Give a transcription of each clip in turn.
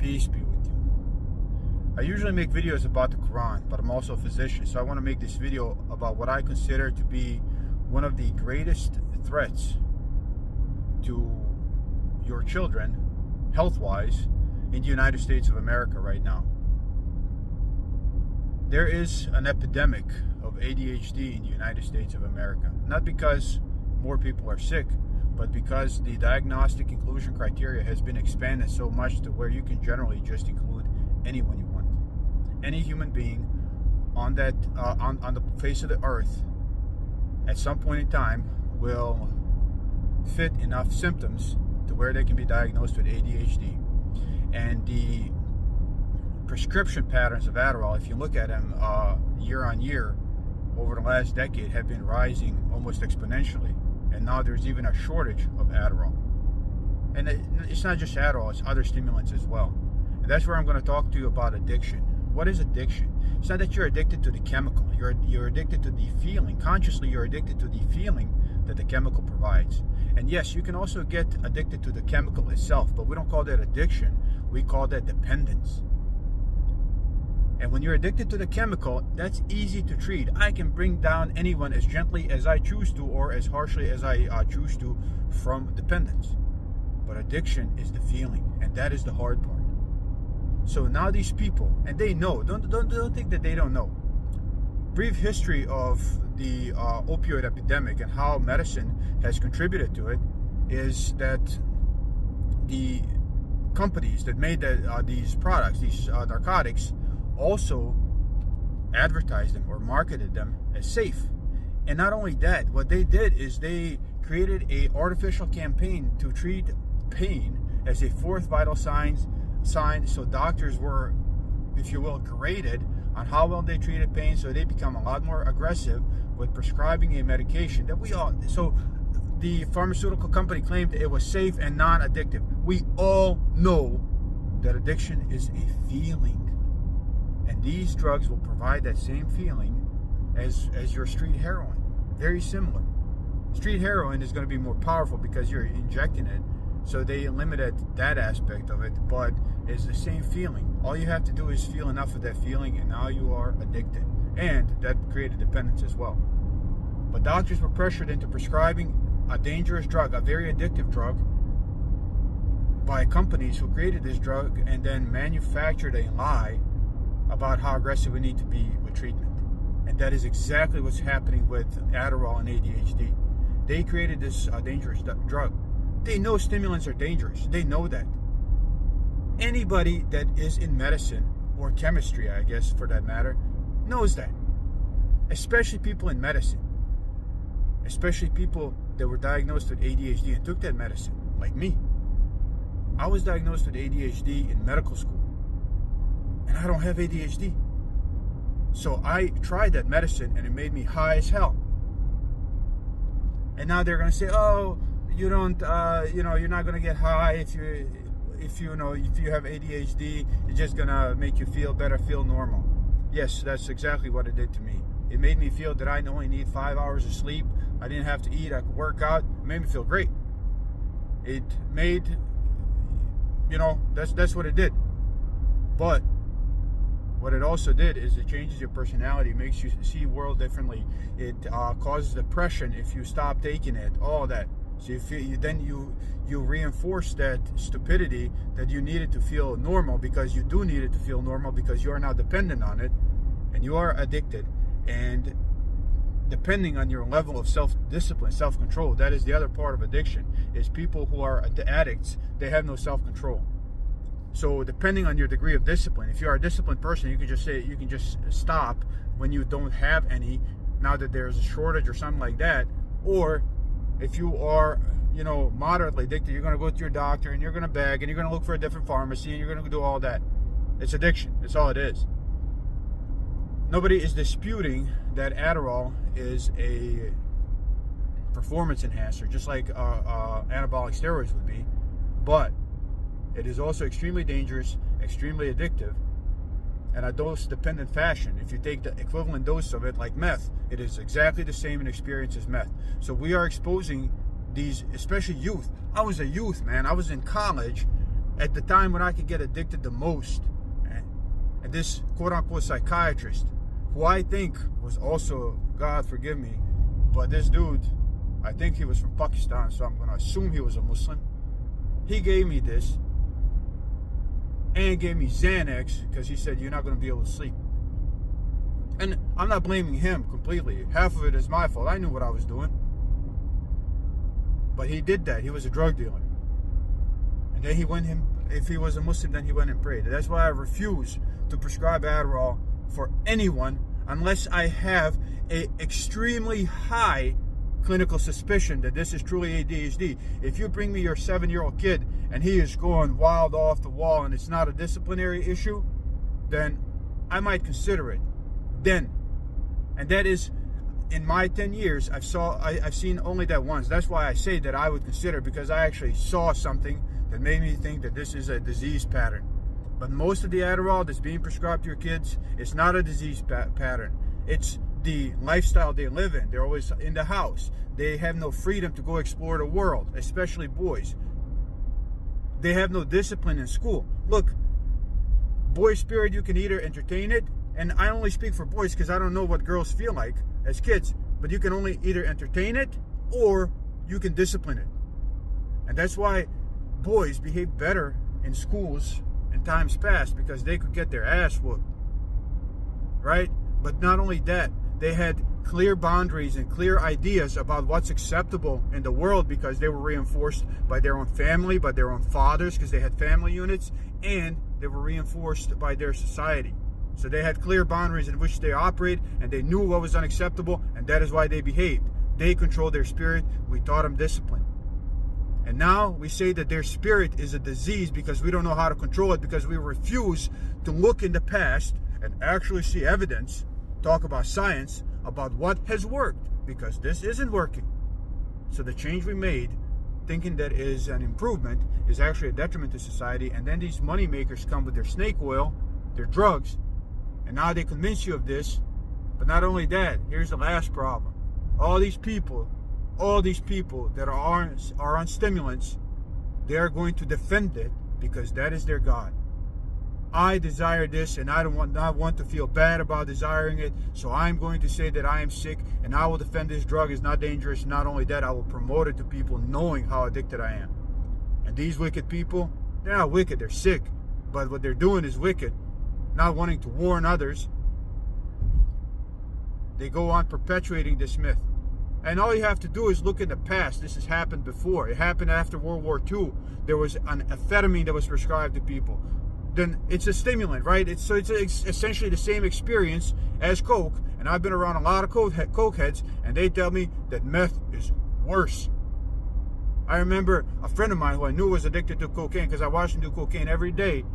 Peace be with you. I usually make videos about the Quran, but I'm also a physician, so I want to make this video about what I consider to be one of the greatest threats to your children, health-wise, in the United States of America right now. There is an epidemic of ADHD in the United States of America, not because more people are sick, but because the diagnostic inclusion criteria has been expanded so much to where you can generally just include anyone you want. Any human being on that on the face of the earth at some point in time will fit enough symptoms to where they can be diagnosed with ADHD. And the prescription patterns of Adderall, if you look at them year on year over the last decade, have been rising almost exponentially. And now there's even a shortage of Adderall. And it's not just Adderall, it's other stimulants as well. And that's where I'm going to talk to you about addiction. What is addiction? It's not that you're addicted to the chemical. You're addicted to the feeling. Consciously, you're addicted to the feeling that the chemical provides. And yes, you can also get addicted to the chemical itself, but we don't call that addiction. We call that dependence. And when you're addicted to the chemical, that's easy to treat. I can bring down anyone as gently as I choose to, or as harshly as I choose to, from dependence. But addiction is the feeling, and that is the hard part. So now these people, and they know, don't think that they don't know. Brief history of the opioid epidemic and how medicine has contributed to it is that the companies that made these products, these narcotics, also advertised them or marketed them as safe. And not only that, what they did is they created an artificial campaign to treat pain as a fourth vital sign, so doctors were, if you will, graded on how well they treated pain, so they become a lot more aggressive with prescribing a medication that so the pharmaceutical company claimed that it was safe and non-addictive. We all know that addiction is a feeling. And these drugs will provide that same feeling as your street heroin. Very similar. Street heroin is going to be more powerful because you're injecting it, so they limited that aspect of it, but it's the same feeling. All you have to do is feel enough of that feeling, and now you are addicted. And that created dependence as well. But doctors were pressured into prescribing a dangerous drug, a very addictive drug, by companies who created this drug and then manufactured a lie about how aggressive we need to be with treatment. And that is exactly what's happening with Adderall and ADHD. They created this dangerous drug. They know stimulants are dangerous. They know that. Anybody that is in medicine, or chemistry, I guess, for that matter, knows that. Especially people in medicine. Especially people that were diagnosed with ADHD and took that medicine, like me. I was diagnosed with ADHD in medical school. And I don't have ADHD. So I tried that medicine and it made me high as hell. And now they're going to say, oh, you don't, you're not going to get high if you have ADHD. It's just going to make you feel better, feel normal. Yes, that's exactly what it did to me. It made me feel that I only need 5 hours of sleep. I didn't have to eat. I could work out. It made me feel great. It made, that's what it did. But what it also did is it changes your personality, makes you see the world differently. It causes depression if you stop taking it, all that. So you reinforce that stupidity that you needed to feel normal, because you do need it to feel normal, because you are now dependent on it and you are addicted. And depending on your level of self-discipline, self-control, that is the other part of addiction, is people who are addicts, they have no self-control. So depending on your degree of discipline, if you are a disciplined person, you can just stop when you don't have any, now that there's a shortage or something like that. Or if you are, moderately addicted, you're going to go to your doctor and you're going to beg and you're going to look for a different pharmacy and you're going to do all that. It's addiction. That's all it is. Nobody is disputing that Adderall is a performance enhancer, just like anabolic steroids would be, but it is also extremely dangerous, extremely addictive, and a dose-dependent fashion. If you take the equivalent dose of it, like meth, it is exactly the same in experience as meth. So we are exposing these, especially youth. I was a youth, man. I was in college, at the time when I could get addicted the most. And this quote-unquote psychiatrist, who I think was also, God forgive me, but this dude, I think he was from Pakistan, so I'm going to assume he was a Muslim. He gave me this and gave me Xanax because he said, you're not going to be able to sleep. And I'm not blaming him completely. Half of it is my fault. I knew what I was doing. But he did that. He was a drug dealer. And then if he was a Muslim, then he went and prayed. That's why I refuse to prescribe Adderall for anyone unless I have a extremely high clinical suspicion that this is truly ADHD. If you bring me your 7-year-old kid and he is going wild off the wall and it's not a disciplinary issue, then I might consider it. Then, and that is, in my 10 years, I've seen only that once. That's why I say that I would consider, because I actually saw something that made me think that this is a disease pattern. But most of the Adderall that's being prescribed to your kids, it's not a disease pattern. It's the lifestyle they live in. They're always in the house. They have no freedom to go explore the world, especially boys. They have no discipline in school. Look, boy spirit, you can either entertain it, and I only speak for boys because I don't know what girls feel like as kids, but you can only either entertain it or you can discipline it. And that's why boys behave better in schools in times past, because they could get their ass whooped, right? But not only that, they had clear boundaries and clear ideas about what's acceptable in the world, because they were reinforced by their own family, by their own fathers, because they had family units, and they were reinforced by their society. So they had clear boundaries in which they operate, and they knew what was unacceptable, and that is why they behaved. They controlled their spirit. We taught them discipline. And now we say that their spirit is a disease because we don't know how to control it, because we refuse to look in the past and actually see evidence, talk about science, about what has worked, because this isn't working. So the change we made, thinking that is an improvement, is actually a detriment to society. And then these money makers come with their snake oil, their drugs, and now they convince you of this. But not only that, here's the last problem. All these people that are on stimulants, they are going to defend it because that is their God. I desire this, and I not want to feel bad about desiring it, so I'm going to say that I am sick, and I will defend this drug is not dangerous. Not only that, I will promote it to people knowing how addicted I am. And these wicked people, they're not wicked, they're sick. But what they're doing is wicked. Not wanting to warn others, they go on perpetuating this myth. And all you have to do is look in the past. This has happened before. It happened after World War II. There was an amphetamine that was prescribed to people. Then it's a stimulant, right? It's essentially the same experience as Coke. And I've been around a lot of Coke heads, and they tell me that meth is worse. I remember a friend of mine who I knew was addicted to cocaine, because I watched him do cocaine every day.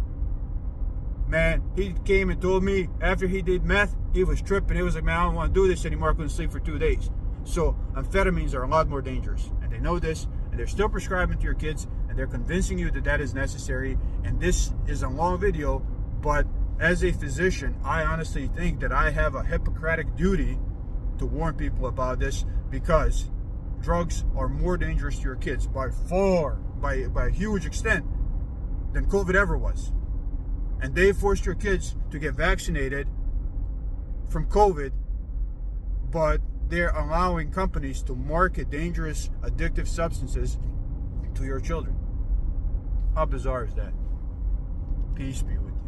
Man, he came and told me after he did meth, he was tripping. He was like, man, I don't want to do this anymore. I couldn't sleep for 2 days. So amphetamines are a lot more dangerous, and they know this, and they're still prescribing to your kids, and they're convincing you that that is necessary. And this is a long video, but as a physician, I honestly think that I have a Hippocratic duty to warn people about this, because drugs are more dangerous to your kids by far, by a huge extent, than COVID ever was. And they forced your kids to get vaccinated from COVID, but they're allowing companies to market dangerous, addictive substances to your children. How bizarre is that? Peace be with you.